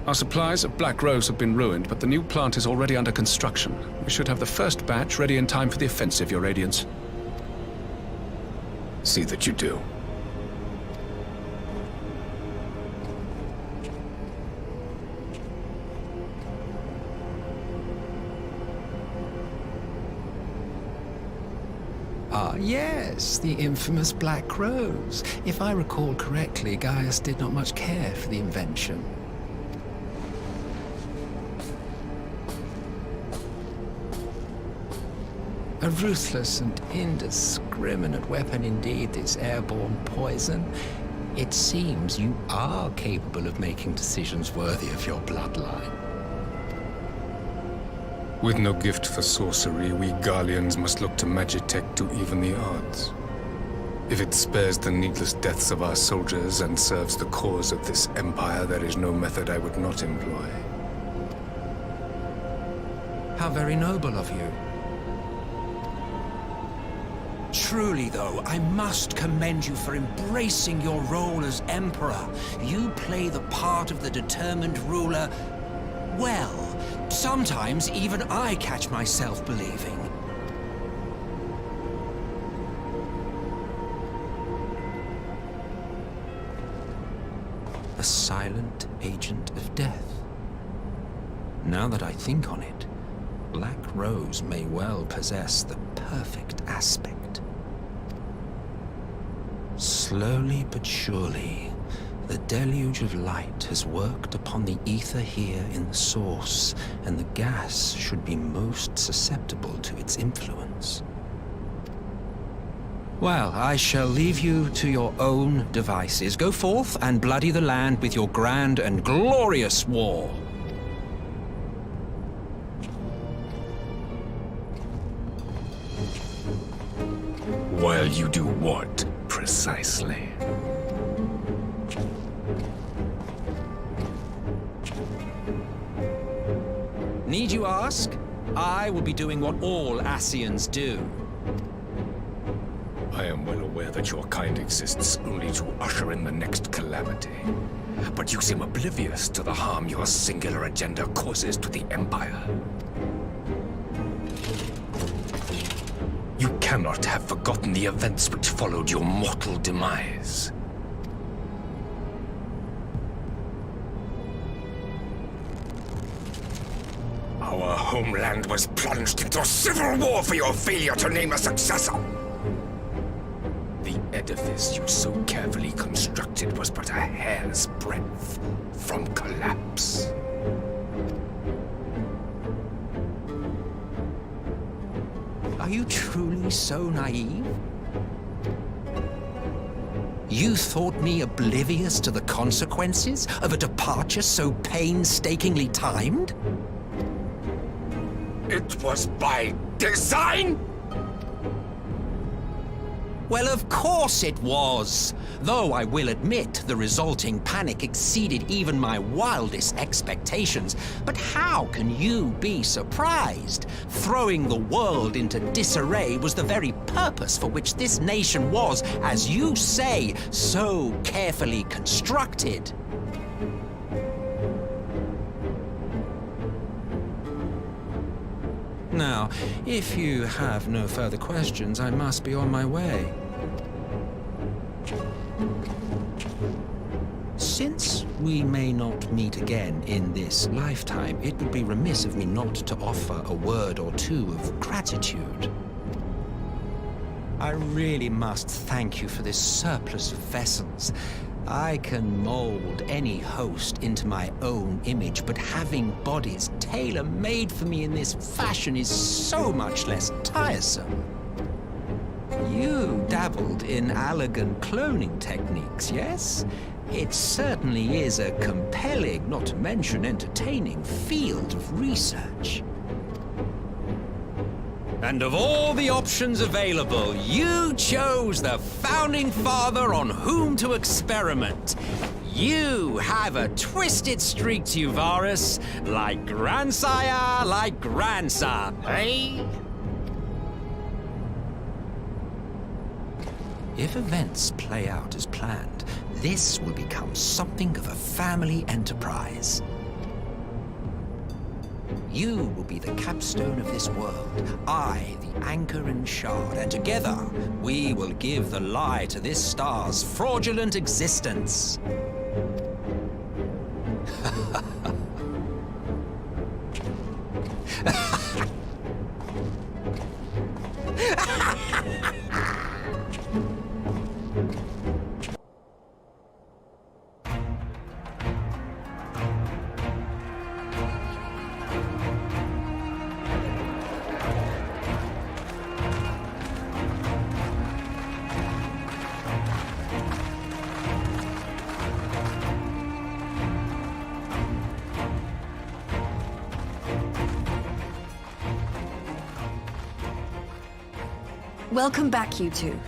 Our supplies at Black Rose have been ruined, but the new plant is already under construction. We should have the first batch ready in time for the offensive, Your Radiance. See that you do. Ah, yes, the infamous Black Rose. If I recall correctly, Gaius did not much care for the invention. A ruthless and indiscriminate weapon indeed, this airborne poison. It seems you are capable of making decisions worthy of your bloodline. With no gift for sorcery, we Garleans must look to Magitech to even the odds. If it spares the needless deaths of our soldiers and serves the cause of this empire, there is no method I would not employ. How very noble of you. Truly, though, I must commend you for embracing your role as Emperor. You play the part of the determined ruler well. Sometimes even I catch myself believing. A silent agent of death. Now that I think on it, Black Rose may well possess the perfect aspect. Slowly but surely, the deluge of light has worked upon the ether here in the source, and the gas should be most susceptible to its influence. Well, I shall leave you to your own devices. Go forth and bloody the land with your grand and glorious war. While you do what, precisely? Need you ask? I will be doing what all Ascians do. I am well aware that your kind exists only to usher in the next calamity. But you seem oblivious to the harm your singular agenda causes to the Empire. You cannot have forgotten the events which followed your mortal demise. Our homeland was plunged into civil war for your failure to name a successor. The edifice you so carefully constructed was but a hair's breadth from collapse. Are you truly so naive? You thought me oblivious to the consequences of a departure so painstakingly timed? It was by design? Well, of course it was. Though I will admit the resulting panic exceeded even my wildest expectations. But how can you be surprised? Throwing the world into disarray was the very purpose for which this nation was, as you say, so carefully constructed. Now, if you have no further questions, I must be on my way. Since we may not meet again in this lifetime, it would be remiss of me not to offer a word or two of gratitude. I really must thank you for this surplus of vessels. I can mold any host into my own image, but having bodies tailor-made for me in this fashion is so much less tiresome. You dabbled in elegant cloning techniques, yes? It certainly is a compelling, not to mention entertaining, field of research. And of all the options available, you chose the founding father on whom to experiment. You have a twisted streak to you, Varus, like grandsire, like grandson, eh? If events play out as planned, this will become something of a family enterprise. You will be the capstone of this world, I the anchor and shard, and together we will give the lie to this star's fraudulent existence. Welcome back, you two.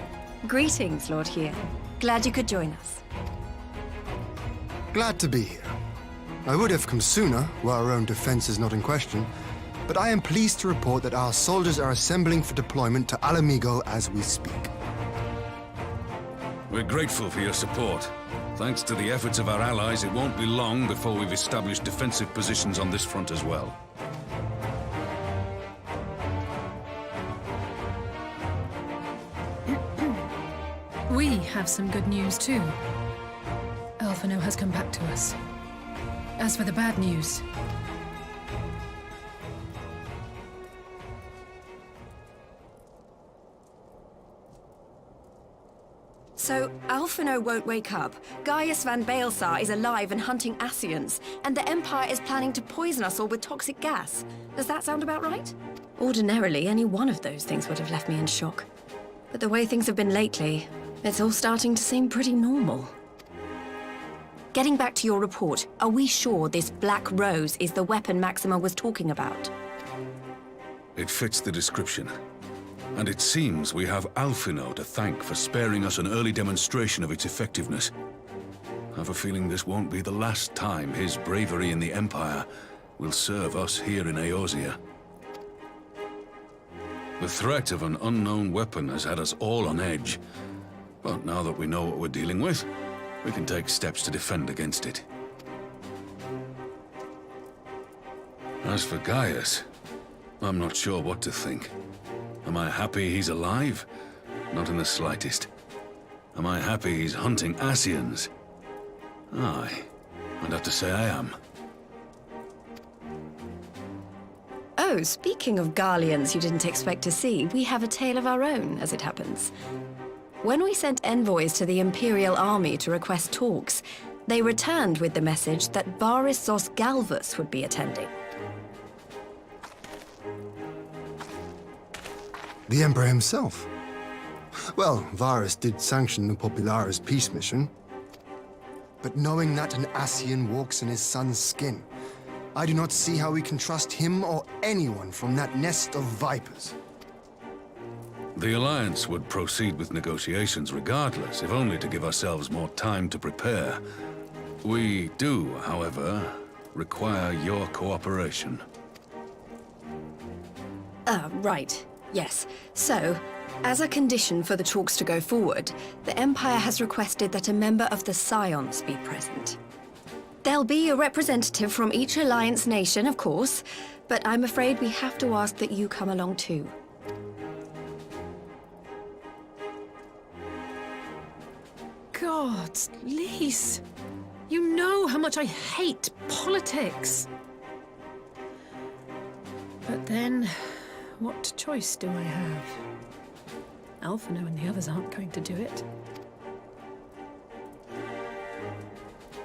Greetings, Lord Here. Glad you could join us. Glad to be here. I would have come sooner, where our own defense is not in question, but I am pleased to report that our soldiers are assembling for deployment to Alamigo as we speak. We're grateful for your support. Thanks to the efforts of our allies, it won't be long before we've established defensive positions on this front as well. We have some good news, too. Alphino has come back to us. As for the bad news... So, Alphino won't wake up. Gaius van Baelsar is alive and hunting Ascians, and the Empire is planning to poison us all with toxic gas. Does that sound about right? Ordinarily, any one of those things would have left me in shock. But the way things have been lately, it's all starting to seem pretty normal. Getting back to your report, are we sure this Black Rose is the weapon Maxima was talking about? It fits the description. And it seems we have Alphino to thank for sparing us an early demonstration of its effectiveness. I have a feeling this won't be the last time his bravery in the Empire will serve us here in Eorzea. The threat of an unknown weapon has had us all on edge. But now that we know what we're dealing with, we can take steps to defend against it. As for Gaius, I'm not sure what to think. Am I happy he's alive? Not in the slightest. Am I happy he's hunting Ascians? Aye, I'd have to say I am. Oh, speaking of Garleans you didn't expect to see, we have a tale of our own, as it happens. When we sent envoys to the Imperial Army to request talks, they returned with the message that Varus Zos Galvus would be attending. The Emperor himself. Well, Varus did sanction the Popularis peace mission. But knowing that an Ascian walks in his son's skin, I do not see how we can trust him or anyone from that nest of vipers. The Alliance would proceed with negotiations regardless, if only to give ourselves more time to prepare. We do, however, require your cooperation. Right. Yes. So, as a condition for the talks to go forward, the Empire has requested that a member of the Scions be present. There'll be a representative from each Alliance nation, of course, but I'm afraid we have to ask that you come along too. God, Lise, you know how much I hate politics. But then, what choice do I have? Alphino and the others aren't going to do it.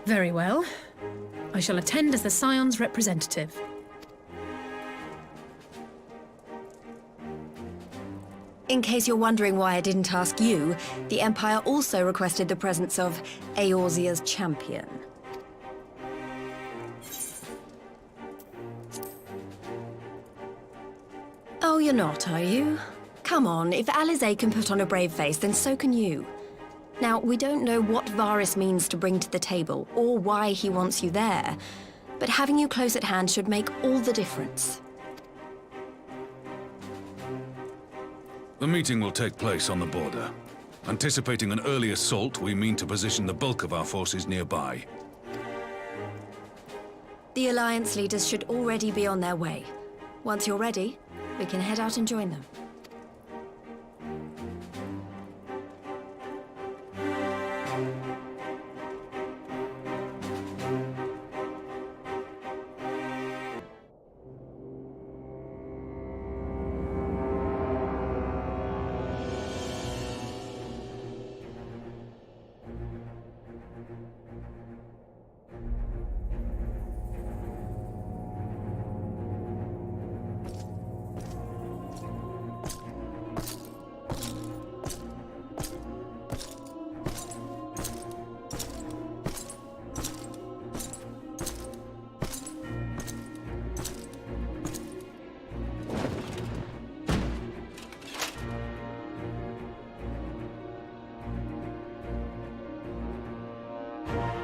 Very well. I shall attend as the Scion's representative. In case you're wondering why I didn't ask you, the Empire also requested the presence of Eorzea's champion. Oh, you're not, are you? Come on, if Alizé can put on a brave face, then so can you. Now, we don't know what Varus means to bring to the table, or why he wants you there, but having you close at hand should make all the difference. The meeting will take place on the border. Anticipating an early assault, we mean to position the bulk of our forces nearby. The Alliance leaders should already be on their way. Once you're ready, we can head out and join them.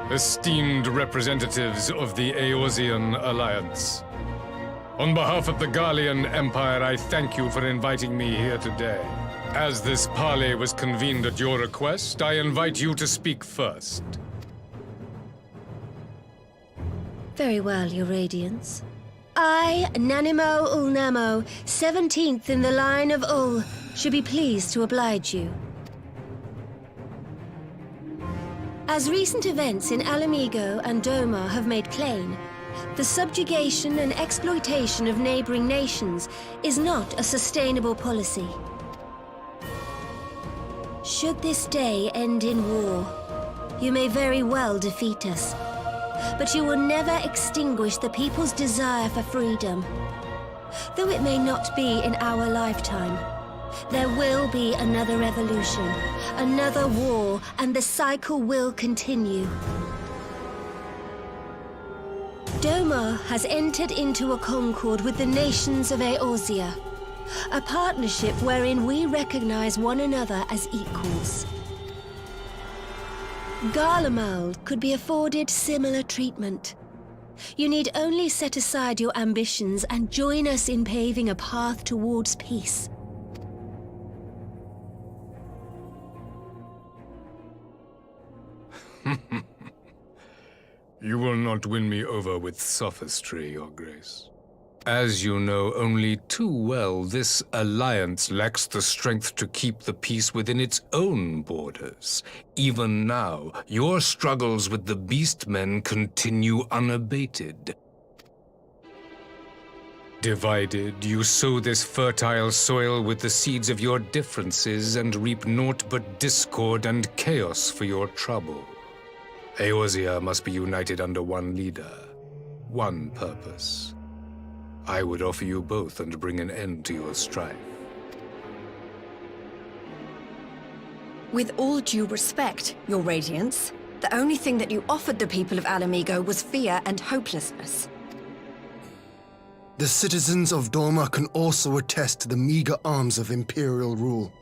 Esteemed representatives of the Eorzean Alliance. On behalf of the Gallian Empire, I thank you for inviting me here today. As this parley was convened at your request, I invite you to speak first. Very well, Your Radiance. I, Nanimo Ulnamo, 17th in the line of Ul, should be pleased to oblige you. As recent events in Alamigo and Doma have made plain, the subjugation and exploitation of neighboring nations is not a sustainable policy. Should this day end in war, you may very well defeat us, but you will never extinguish the people's desire for freedom. Though it may not be in our lifetime, there will be another revolution, another war, and the cycle will continue. Doma has entered into a concord with the nations of Eorzea, a partnership wherein we recognize one another as equals. Garlemald could be afforded similar treatment. You need only set aside your ambitions and join us in paving a path towards peace. You will not win me over with sophistry, Your Grace. As you know only too well, this alliance lacks the strength to keep the peace within its own borders. Even now, your struggles with the Beastmen continue unabated. Divided, you sow this fertile soil with the seeds of your differences and reap naught but discord and chaos for your trouble. Eorzea must be united under one leader, one purpose. I would offer you both and bring an end to your strife. With all due respect, Your Radiance, the only thing that you offered the people of Alamigo was fear and hopelessness. The citizens of Dorma can also attest to the meager arms of Imperial rule.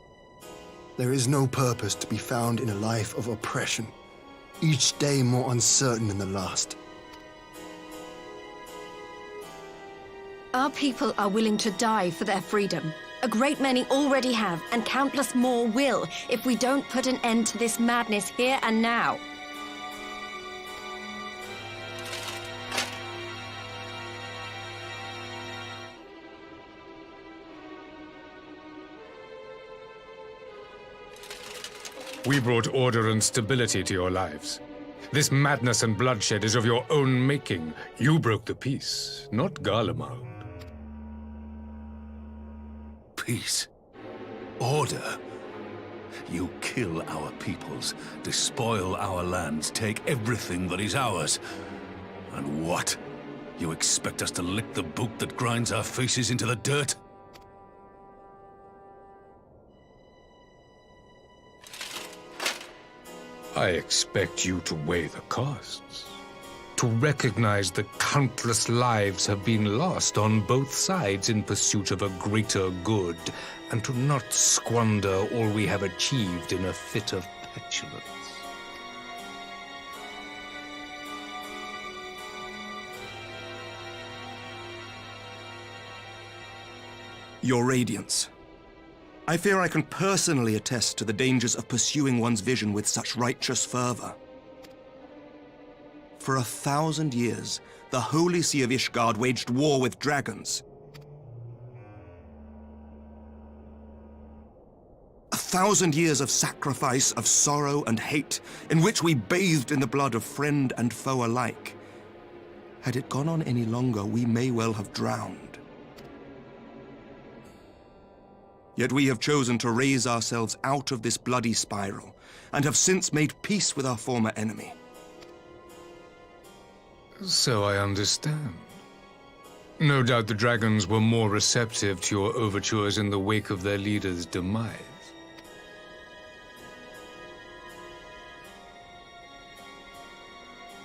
There is no purpose to be found in a life of oppression, each day more uncertain than the last. Our people are willing to die for their freedom. A great many already have, and countless more will, if we don't put an end to this madness here and now. We brought order and stability to your lives. This madness and bloodshed is of your own making. You broke the peace, not Garlemald. Peace. Order. You kill our peoples, despoil our lands, take everything that is ours. And what? You expect us to lick the boot that grinds our faces into the dirt? I expect you to weigh the costs. To recognize that countless lives have been lost on both sides in pursuit of a greater good, and to not squander all we have achieved in a fit of petulance. Your Radiance. I fear I can personally attest to the dangers of pursuing one's vision with such righteous fervor. For 1,000 years, the Holy See of Ishgard waged war with dragons. 1,000 years of sacrifice, of sorrow and hate, in which we bathed in the blood of friend and foe alike. Had it gone on any longer, we may well have drowned. Yet we have chosen to raise ourselves out of this bloody spiral, and have since made peace with our former enemy. So I understand. No doubt the dragons were more receptive to your overtures in the wake of their leader's demise.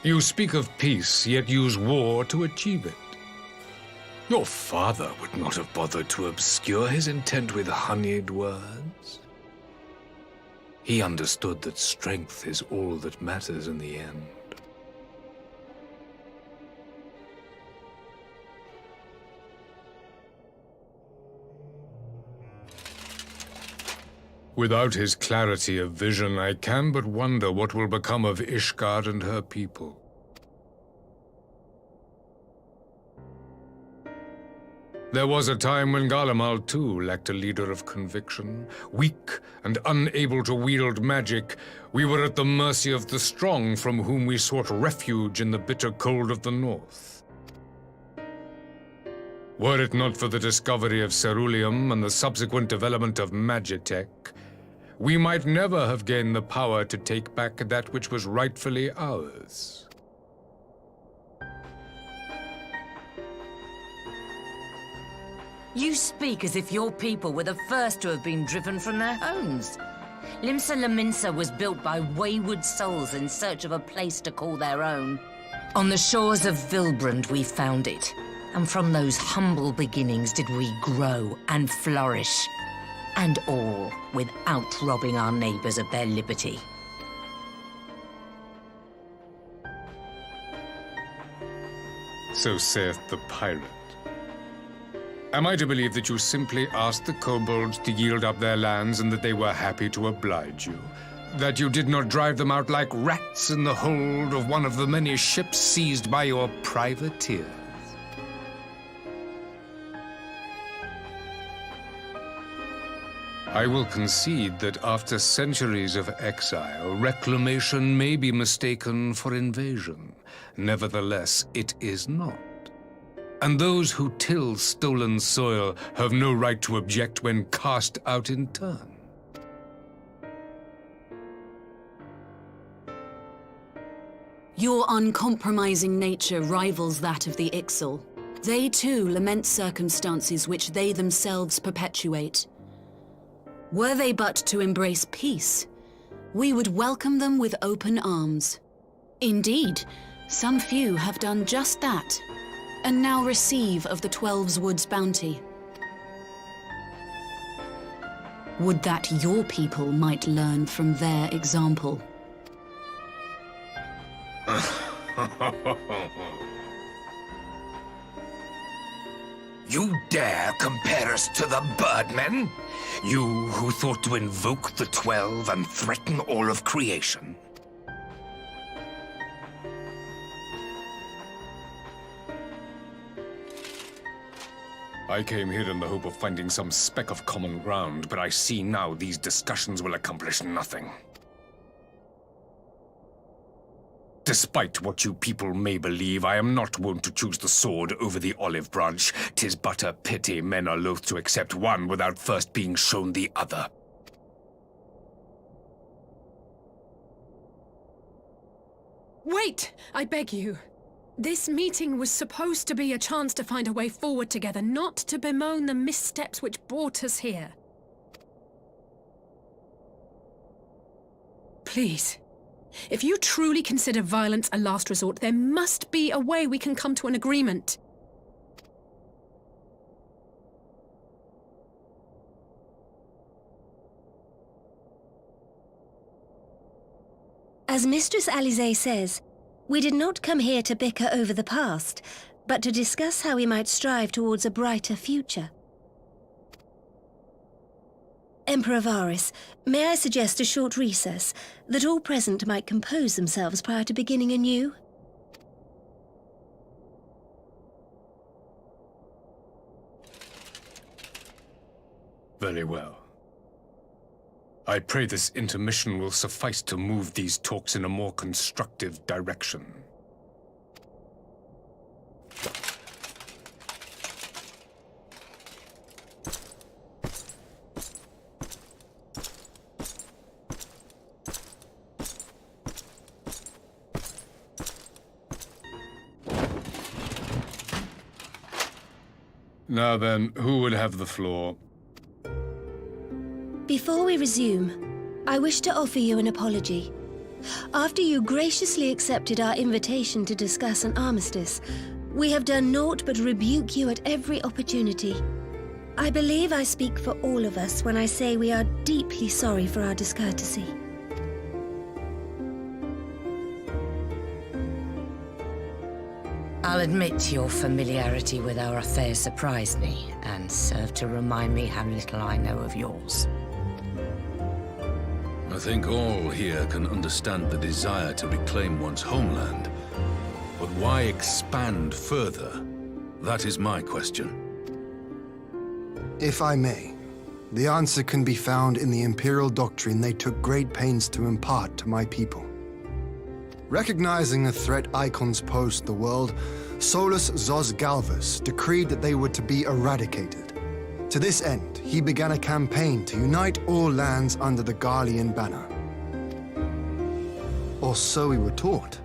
You speak of peace, yet use war to achieve it. Your father would not have bothered to obscure his intent with honeyed words. He understood that strength is all that matters in the end. Without his clarity of vision, I can but wonder what will become of Ishgard and her people. There was a time when Garlemald, too, lacked a leader of conviction. Weak and unable to wield magic, we were at the mercy of the strong from whom we sought refuge in the bitter cold of the north. Were it not for the discovery of ceruleum and the subsequent development of magitech, we might never have gained the power to take back that which was rightfully ours. You speak as if your people were the first to have been driven from their homes. Limsa Lominsa was built by wayward souls in search of a place to call their own. On the shores of Vilbrand we found it, and from those humble beginnings did we grow and flourish. And all without robbing our neighbors of their liberty. So saith the pirate. Am I to believe that you simply asked the kobolds to yield up their lands and that they were happy to oblige you? That you did not drive them out like rats in the hold of one of the many ships seized by your privateers? I will concede that after centuries of exile, reclamation may be mistaken for invasion. Nevertheless, it is not. And those who till stolen soil have no right to object when cast out in turn. Your uncompromising nature rivals that of the Ixal. They too lament circumstances which they themselves perpetuate. Were they but to embrace peace, we would welcome them with open arms. Indeed, some few have done just that, and now receive of the 12's Wood's bounty. Would that your people might learn from their example. You dare compare us to the Birdmen? You who thought to invoke the 12 and threaten all of creation? I came here in the hope of finding some speck of common ground, but I see now these discussions will accomplish nothing. Despite what you people may believe, I am not wont to choose the sword over the olive branch. 'Tis but a pity men are loath to accept one without first being shown the other. Wait! I beg you. This meeting was supposed to be a chance to find a way forward together, not to bemoan the missteps which brought us here. Please. If you truly consider violence a last resort, there must be a way we can come to an agreement. As Mistress Alisaie says, we did not come here to bicker over the past, but to discuss how we might strive towards a brighter future. Emperor Varys, may I suggest a short recess, that all present might compose themselves prior to beginning anew? Very well. I pray this intermission will suffice to move these talks in a more constructive direction. Now then, who would have the floor? Before we resume, I wish to offer you an apology. After you graciously accepted our invitation to discuss an armistice, we have done naught but rebuke you at every opportunity. I believe I speak for all of us when I say we are deeply sorry for our discourtesy. I'll admit your familiarity with our affairs surprised me, and served to remind me how little I know of yours. I think all here can understand the desire to reclaim one's homeland. But why expand further? That is my question. If I may, the answer can be found in the Imperial doctrine they took great pains to impart to my people. Recognizing the threat icons posed to the world, Solus Zos Galvus decreed that they were to be eradicated. To this end, he began a campaign to unite all lands under the Garlean banner. Or so we were taught.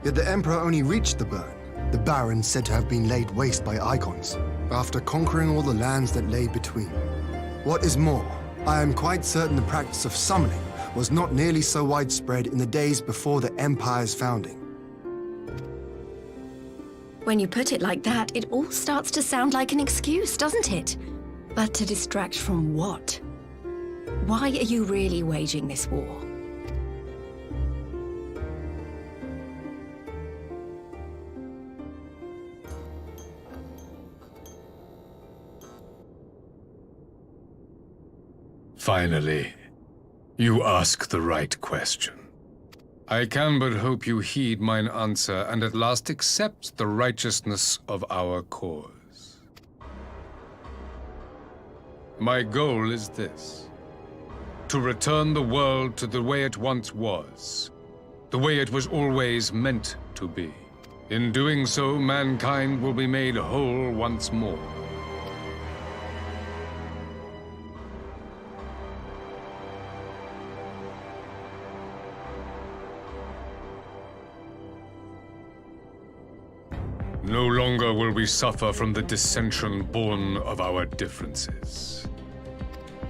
Yet the Emperor only reached the burn, the barrens said to have been laid waste by icons, after conquering all the lands that lay between. What is more, I am quite certain the practice of summoning was not nearly so widespread in the days before the Empire's founding. When you put it like that, it all starts to sound like an excuse, doesn't it? But to distract from what? Why are you really waging this war? Finally, you ask the right question. I can but hope you heed mine answer and at last accept the righteousness of our cause. My goal is this: to return the world to the way it once was, the way it was always meant to be. In doing so, mankind will be made whole once more. No longer will we suffer from the dissension born of our differences.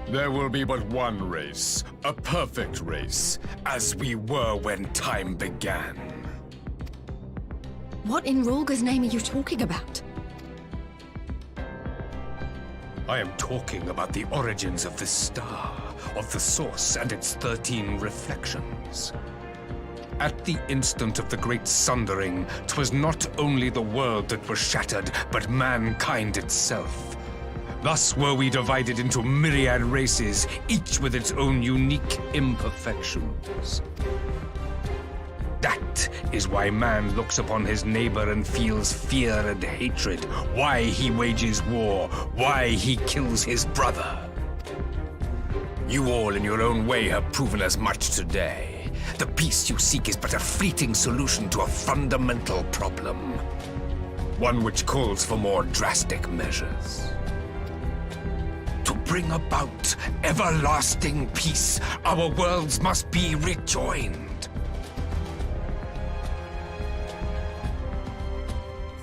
There will be but one race, a perfect race, as we were when time began. What in Rulga's name are you talking about? I am talking about the origins of this star, of the source and its 13 reflections. At the instant of the great sundering, 'twas not only the world that was shattered, but mankind itself. Thus were we divided into myriad races, each with its own unique imperfections. That is why man looks upon his neighbor and feels fear and hatred, why he wages war, why he kills his brother. You all in your own way have proven as much today. The peace you seek is but a fleeting solution to a fundamental problem. One which calls for more drastic measures. To bring about everlasting peace, our worlds must be rejoined.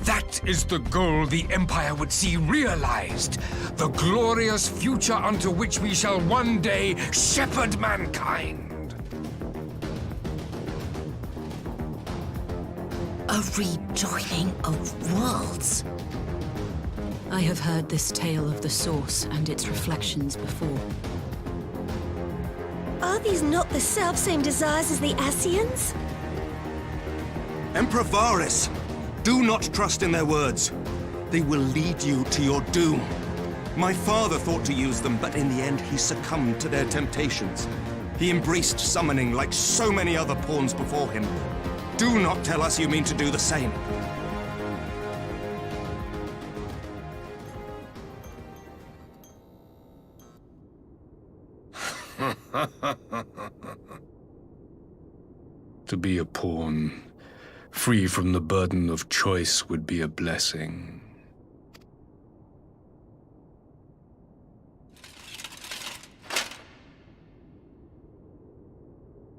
That is the goal the Empire would see realized. The glorious future unto which we shall one day shepherd mankind. A rejoining of worlds. I have heard this tale of the Source and its reflections before. Are these not the selfsame desires as the Ascians? Emperor Varys, do not trust in their words. They will lead you to your doom. My father thought to use them, but in the end he succumbed to their temptations. He embraced summoning like so many other pawns before him. Do not tell us you mean to do the same. To be a pawn, free from the burden of choice, would be a blessing.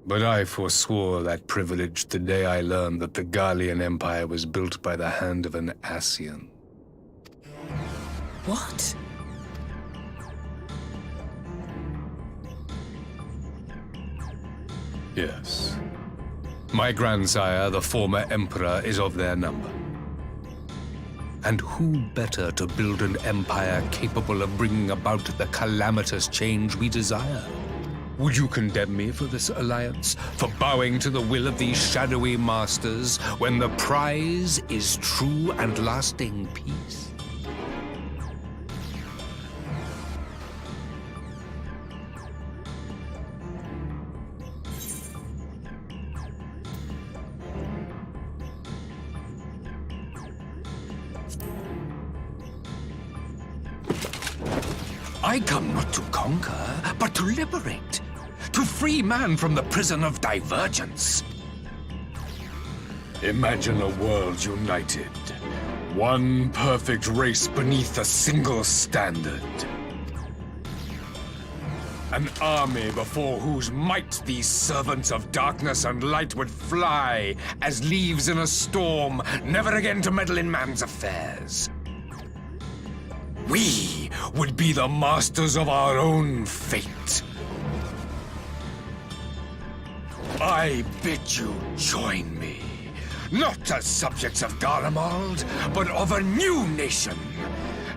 But I forswore that privilege the day I learned that the Garlean Empire was built by the hand of an Ascian. What? Yes. My grandsire, the former emperor, is of their number. And who better to build an empire capable of bringing about the calamitous change we desire? Would you condemn me for this alliance? For bowing to the will of these shadowy masters, when the prize is true and lasting peace? I come not to conquer, but to liberate. To free man from the prison of divergence. Imagine a world united. One perfect race beneath a single standard. An army before whose might these servants of darkness and light would fly as leaves in a storm, never again to meddle in man's affairs. We would be the masters of our own fate. I bid you join me, not as subjects of Garlemald, but of a new nation.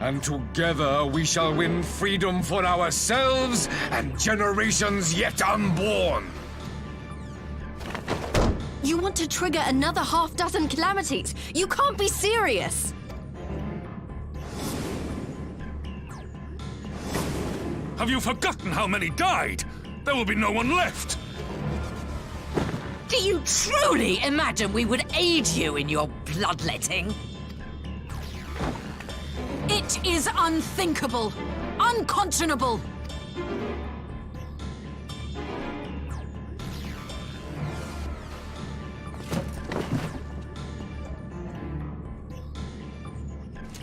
And together we shall win freedom for ourselves and generations yet unborn. You want to trigger another half-dozen calamities? You can't be serious! Have you forgotten how many died? There will be no one left. Do you truly imagine we would aid you in your bloodletting? It is unthinkable! Unconscionable!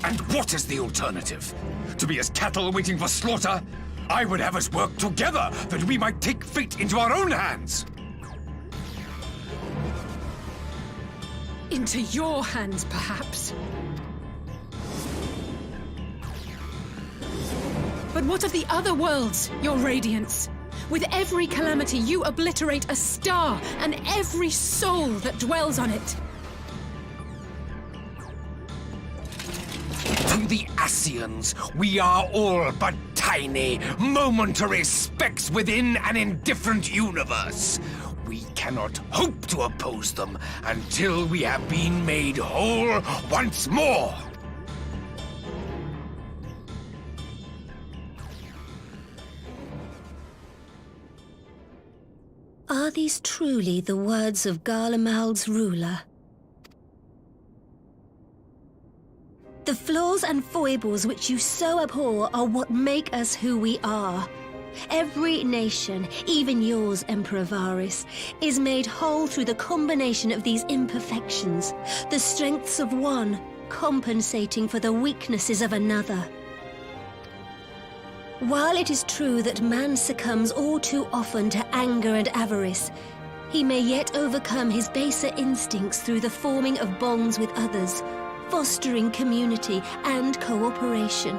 And what is the alternative? To be as cattle waiting for slaughter? I would have us work together that we might take fate into our own hands. Into your hands, perhaps. But what of the other worlds, your radiance? With every calamity, you obliterate a star and every soul that dwells on it. To the Ascians, we are all but tiny, momentary specks within an indifferent universe. We cannot hope to oppose them until we have been made whole once more. Are these truly the words of Garlemald's ruler? The flaws and foibles which you so abhor are what make us who we are. Every nation, even yours, Emperor Varys, is made whole through the combination of these imperfections, the strengths of one compensating for the weaknesses of another. While it is true that man succumbs all too often to anger and avarice, he may yet overcome his baser instincts through the forming of bonds with others, fostering community and cooperation.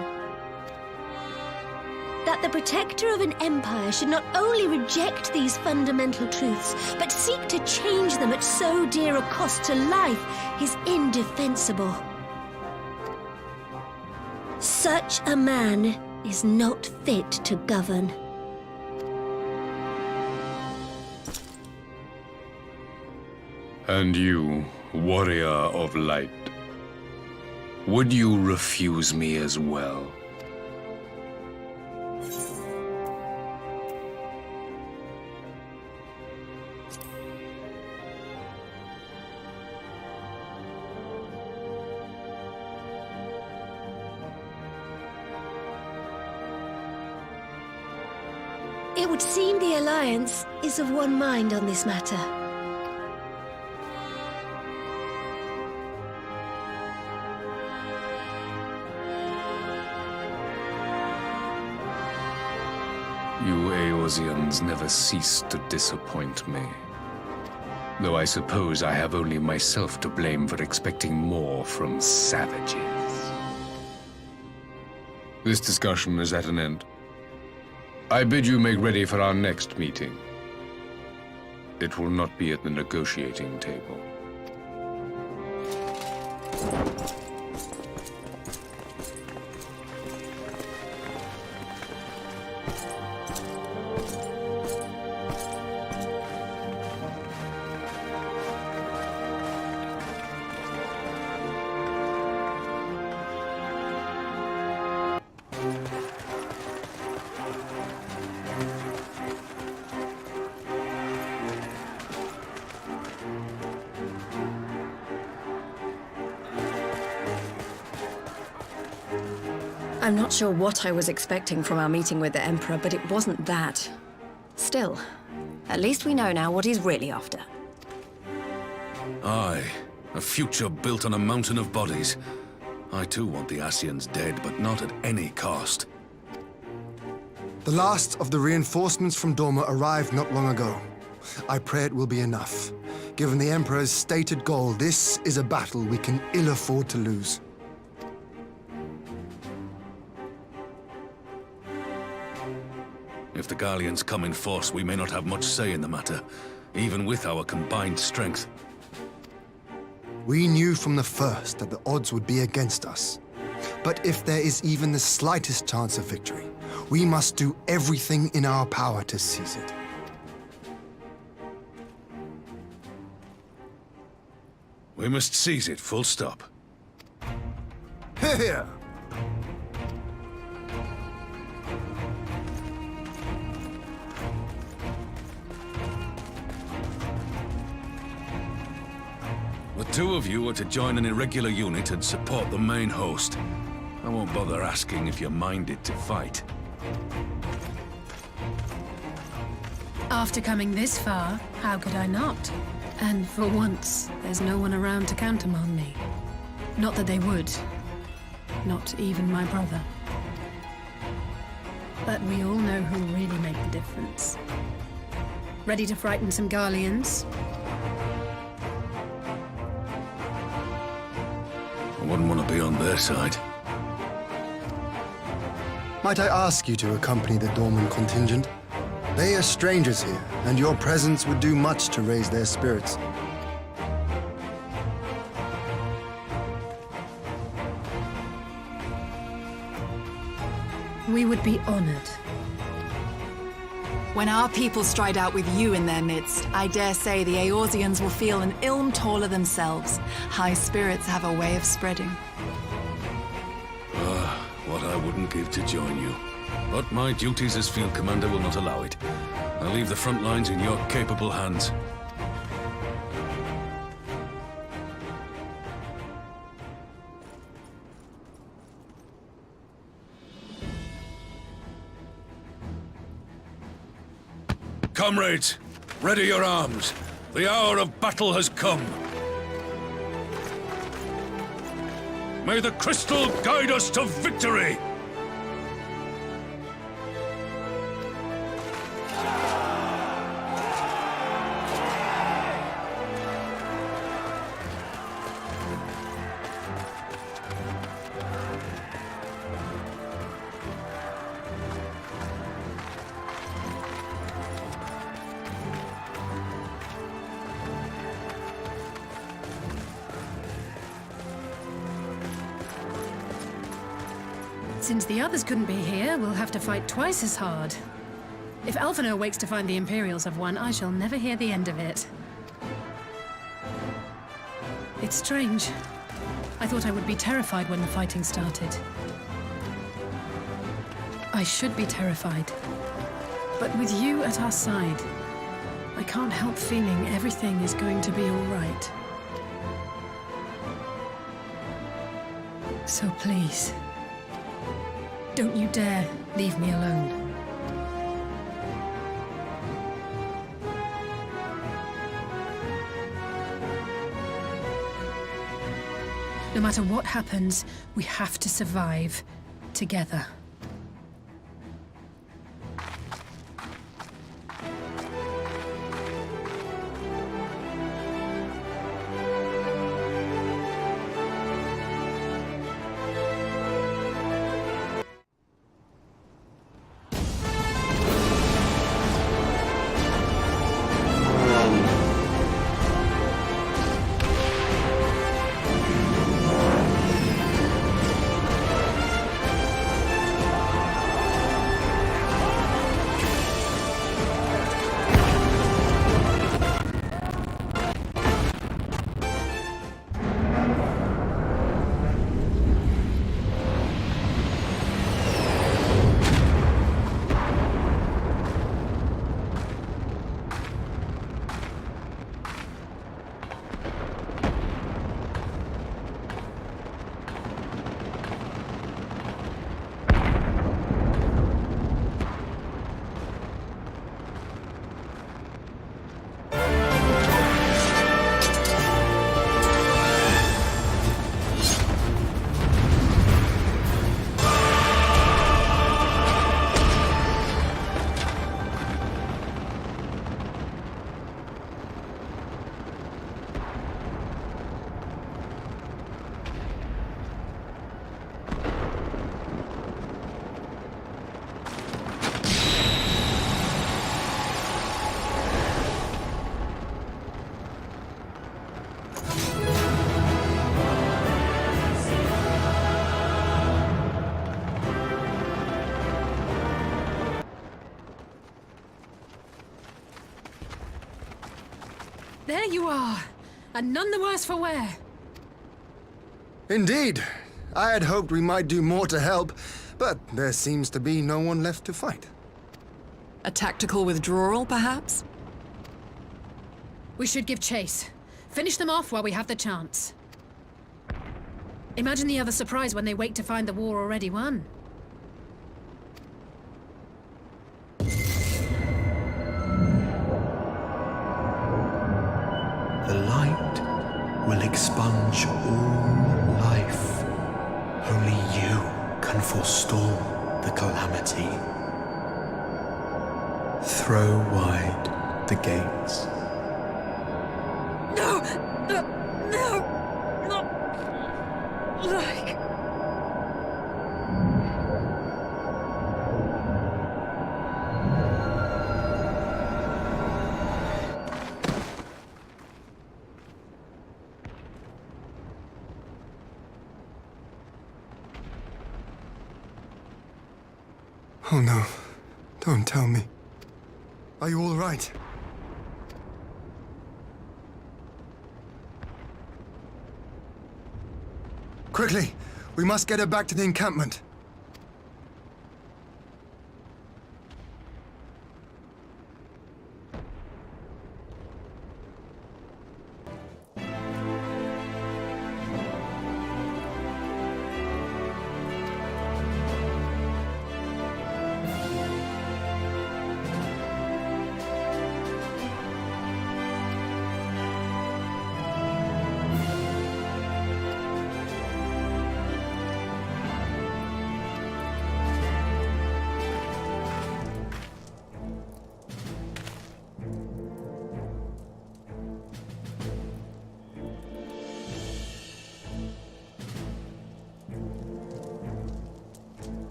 That the protector of an empire should not only reject these fundamental truths, but seek to change them at so dear a cost to life is indefensible. Such a man is not fit to govern. And you, warrior of light, would you refuse me as well? It would seem the Alliance is of one mind on this matter. You Eorzeans never cease to disappoint me. Though I suppose I have only myself to blame for expecting more from savages. This discussion is at an end. I bid you make ready for our next meeting. It will not be at the negotiating table. I'm not sure what I was expecting from our meeting with the Emperor, but it wasn't that. Still, at least we know now what he's really after. Aye, a future built on a mountain of bodies. I too want the Ascians dead, but not at any cost. The last of the reinforcements from Dorma arrived not long ago. I pray it will be enough. Given the Emperor's stated goal, this is a battle we can ill afford to lose. If the Garleans come in force, we may not have much say in the matter, even with our combined strength. We knew from the first that the odds would be against us. But if there is even the slightest chance of victory, we must do everything in our power to seize it. We must seize it, full stop. Here! The two of you are to join an irregular unit and support the main host. I won't bother asking if you're minded to fight. After coming this far, how could I not? And for once, there's no one around to countermand me. Not that they would. Not even my brother. But we all know who really make the difference. Ready to frighten some Garleans? I wouldn't want to be on their side. Might I ask you to accompany the Dorman contingent? They are strangers here, and your presence would do much to raise their spirits. We would be honored. When our people stride out with you in their midst, I dare say the Eorzeans will feel an ilm taller themselves. High spirits have a way of spreading. What I wouldn't give to join you. But my duties as field commander will not allow it. I'll leave the front lines in your capable hands. Comrades, ready your arms. The hour of battle has come. May the crystal guide us to victory! Since the others couldn't be here, we'll have to fight twice as hard. If Alphinaud wakes to find the Imperials have won, I shall never hear the end of it. It's strange. I thought I would be terrified when the fighting started. I should be terrified. But with you at our side, I can't help feeling everything is going to be all right. So please, don't you dare leave me alone. No matter what happens, we have to survive together. There you are, and none the worse for wear. Indeed. I had hoped we might do more to help, but there seems to be no one left to fight. A tactical withdrawal, perhaps? We should give chase. Finish them off while we have the chance. Imagine the other surprise when they wake to find the war already won. The light will expunge all life. Only you can forestall the calamity. Throw wide the gates. No! Not like... Oh no. Don't tell me. Are you all right? Quickly! We must get her back to the encampment.